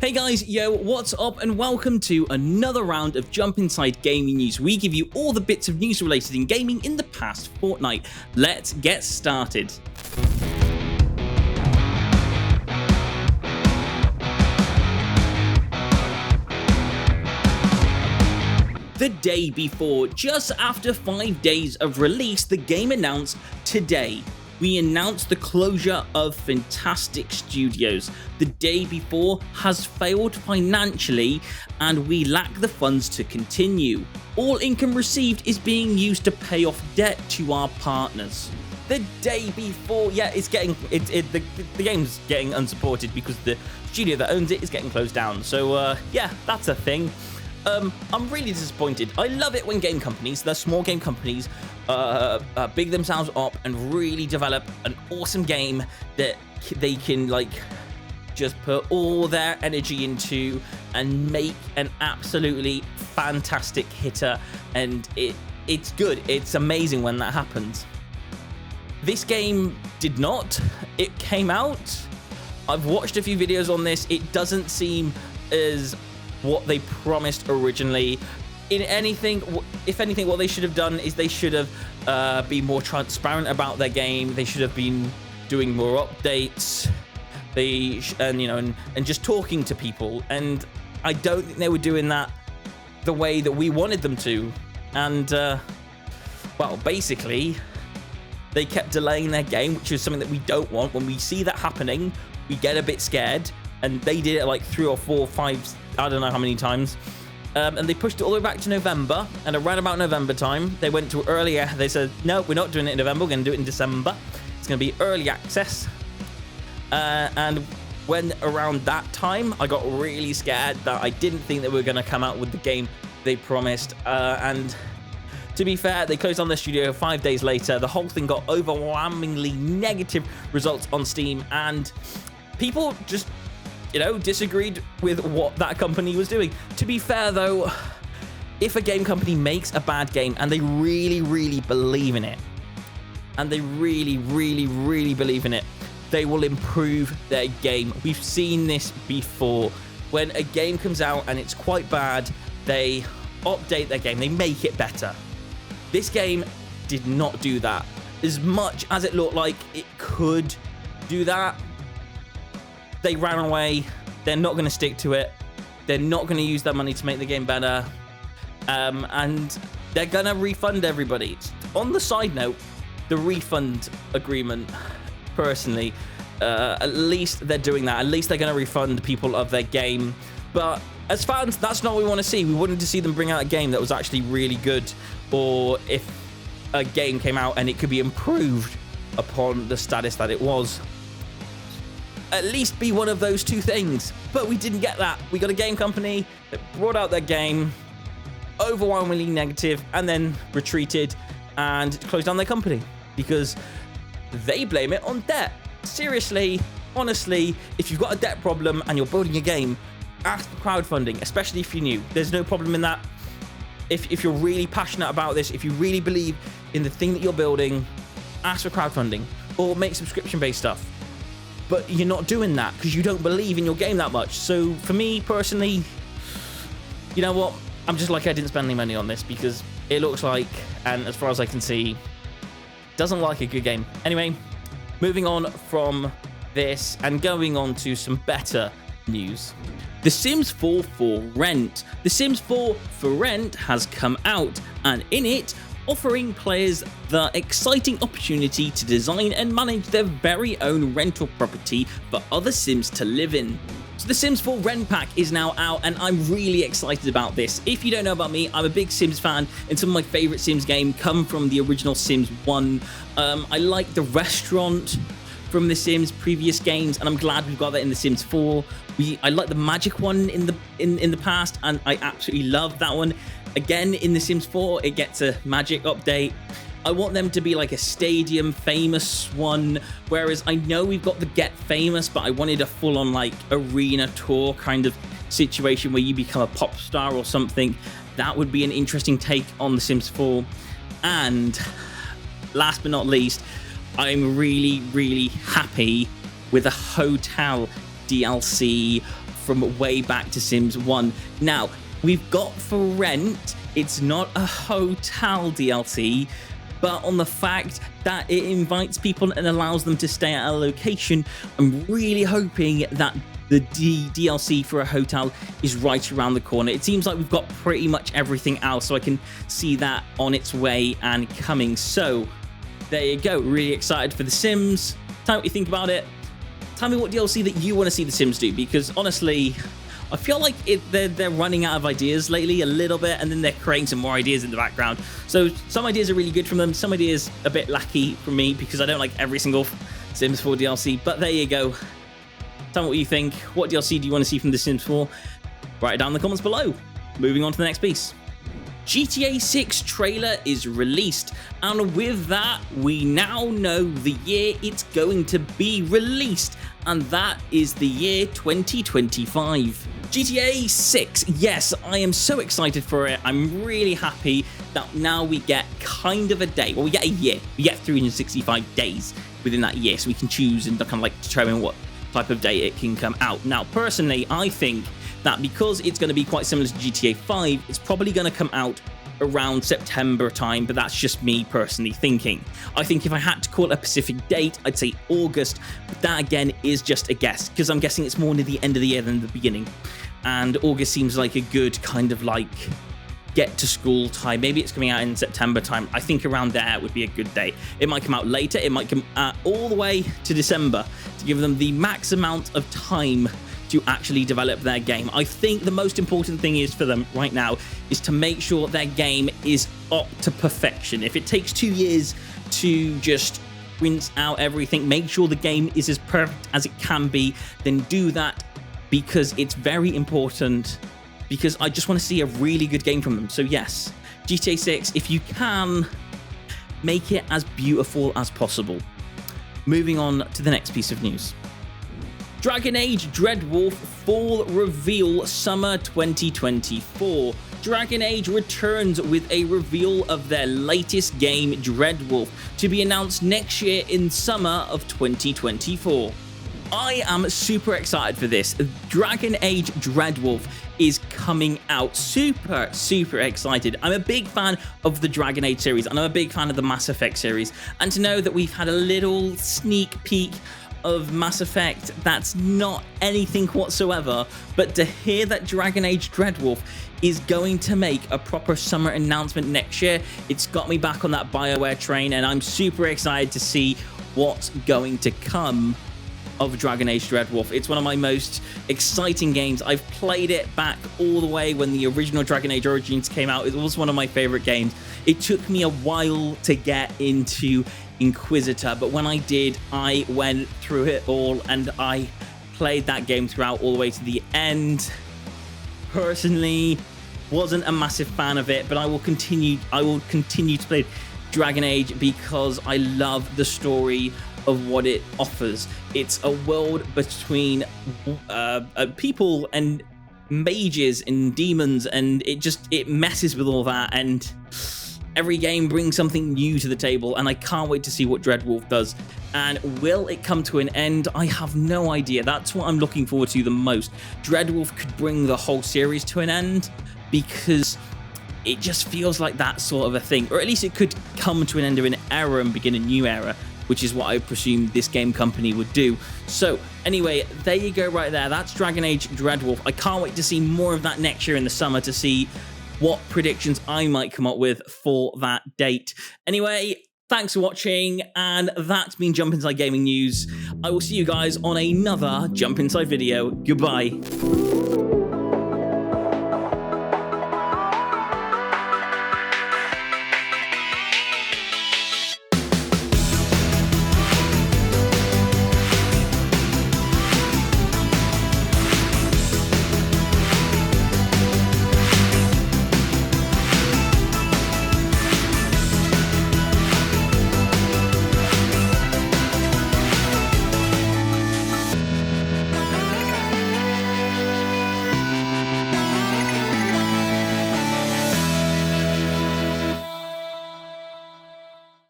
Hey guys, yo, what's up and welcome to another round of Jump Inside Gaming News. We give you all the bits of news related in gaming in the past fortnight. Let's get started. The day before, just after 5 days of release, the game announced today. We announced the closure of Fantastic Studios. The day before has failed financially and we lack the funds to continue. All income received is being used to pay off debt to our partners. The day before, yeah, the game's getting unsupported because the studio that owns it is getting closed down. So yeah, that's a thing. I'm really disappointed. I love it when game companies, the small game companies, big themselves up and really develop an awesome game that they can like just put all their energy into and make an absolutely fantastic hitter. And it's good. It's amazing when that happens. This game did not. It came out. I've watched a few videos on this. It doesn't seem as what they promised originally. If anything, what they should have done is they should have been more transparent about their game. They should have been doing more updates. And just talking to people. And I don't think they were doing that the way that we wanted them to. And well, basically, they kept delaying their game, which is something that we don't want. When we see that happening, we get a bit scared. And they did it like 3 or 4 or 5, I don't know how many times. And they pushed it all the way back to November. And around about November time, they went to earlier. They said, no, we're not doing it in November. We're going to do it in December. It's going to be early access. And when around that time, I got really scared that I didn't think they were going to come out with the game they promised. And to be fair, they closed down their studio 5 days later. The whole thing got overwhelmingly negative results on Steam. And people just, disagreed with what that company was doing. To be fair, though, if a game company makes a bad game and they really, really believe in it, and they really, really, really believe in it, they will improve their game. We've seen this before. When a game comes out and it's quite bad, they update their game. They make it better. This game did not do that. As much as it looked like it could do that, they ran away. They're not going to stick to it. They're not going to use that money to make the game better. And they're going to refund everybody. On the side note, the refund agreement, personally, at least they're doing that. At least they're going to refund people of their game. But as fans, that's not what we want to see. We wanted to see them bring out a game that was actually really good. Or if a game came out and it could be improved upon the status that it was. At least be one of those two things. But we didn't get that. We got a game company that brought out their game, overwhelmingly negative, and then retreated and closed down their company because they blame it on debt. Seriously, honestly, if you've got a debt problem and you're building a game, ask for crowdfunding, especially if you're new. There's no problem in that. If you're really passionate about this, if you really believe in the thing that you're building, ask for crowdfunding or make subscription-based stuff. But you're not doing that because you don't believe in your game that much. So for me personally, you know what? I'm just like I didn't spend any money on this because it looks like, and as far as I can see, doesn't look like a good game. Anyway, moving on from this and going on to some better news. The Sims 4 for rent. The Sims 4 for rent has come out, and in it, offering players the exciting opportunity to design and manage their very own rental property for other Sims to live in. So the Sims 4 Rent Pack is now out and I'm really excited about this. If you don't know about me, I'm a big Sims fan and some of my favourite Sims games come from the original Sims 1. I like the restaurant from the Sims previous games and I'm glad we've got that in the Sims 4. I like the magic one in the past and I absolutely love that one. Again, in The Sims 4, it gets a magic update. I want them to be like a stadium famous one, whereas I know we've got the Get Famous, but I wanted a full-on like arena tour kind of situation where you become a pop star or something. That would be an interesting take on The Sims 4. And last but not least, I'm really, really happy with a hotel DLC from way back to Sims 1. Now, we've got For Rent. It's not a hotel DLC, but on the fact that it invites people and allows them to stay at a location, I'm really hoping that the DLC for a hotel is right around the corner. It seems like we've got pretty much everything else, so I can see that on its way and coming. So there you go. Really excited for The Sims. Tell me what you think about it. Tell me what DLC that you want to see The Sims do, because honestly, I feel like they're running out of ideas lately a little bit, and then they're creating some more ideas in the background. So some ideas are really good from them, some ideas a bit lacky from me because I don't like every single Sims 4 DLC, but there you go. Tell me what you think. What DLC do you want to see from The Sims 4? Write it down in the comments below. Moving on to the next piece. GTA 6 trailer is released, and with that, we now know the year it's going to be released, and that is the year 2025. GTA 6, yes, I am so excited for it. I'm really happy that now we get kind of a date. Well, we get a year. We get 365 days within that year, so we can choose and kind of like determine what type of day it can come out. Now, personally, I think that because it's going to be quite similar to GTA 5, it's probably going to come out around September time, but that's just me personally thinking. I think if I had to call a specific date, I'd say August, but that again is just a guess, because I'm guessing it's more near the end of the year than the beginning, and August seems like a good kind of like get to school time. Maybe it's coming out in September time. I think around there would be a good date. It might come out later, it might come all the way to December to give them the max amount of time to actually develop their game. I think the most important thing is for them right now is to make sure their game is up to perfection. If it takes 2 years to just rinse out everything, make sure the game is as perfect as it can be, then do that, because it's very important, because I just want to see a really good game from them. So yes, GTA 6, if you can, make it as beautiful as possible. Moving on to the next piece of news. Dragon Age Dreadwolf full reveal summer 2024. Dragon Age returns with a reveal of their latest game, Dreadwolf, to be announced next year in summer of 2024. I am super excited for this. Dragon Age Dreadwolf is coming out. Super excited. I'm a big fan of the Dragon Age series, and I'm a big fan of the Mass Effect series. And to know that we've had a little sneak peek of Mass Effect that's not anything whatsoever, but to hear that Dragon Age Dreadwolf is going to make a proper summer announcement next year, it's got me back on that BioWare train, and I'm super excited to see what's going to come of Dragon Age Dreadwolf. It's one of my most exciting games. I've played it back all the way when the original Dragon Age Origins came out. It was one of my favorite games. It took me a while to get into Inquisitor, but when I did, I went through it all and I played that game throughout all the way to the end. Personally, wasn't a massive fan of it, but I will continue to play Dragon Age because I love the story of what it offers. It's a world between people and mages and demons, and it messes with all that, and every game brings something new to the table, and I can't wait to see what Dreadwolf does. And will it come to an end? I have no idea. That's what I'm looking forward to the most. Dreadwolf could bring the whole series to an end, because it just feels like that sort of a thing. Or at least it could come to an end of an era and begin a new era, which is what I presume this game company would do. So anyway, there you go right there. That's Dragon Age Dreadwolf. I can't wait to see more of that next year in the summer, to see what predictions I might come up with for that date. Anyway, thanks for watching, and that's been Jump Inside Gaming News. I will see you guys on another Jump Inside video. Goodbye.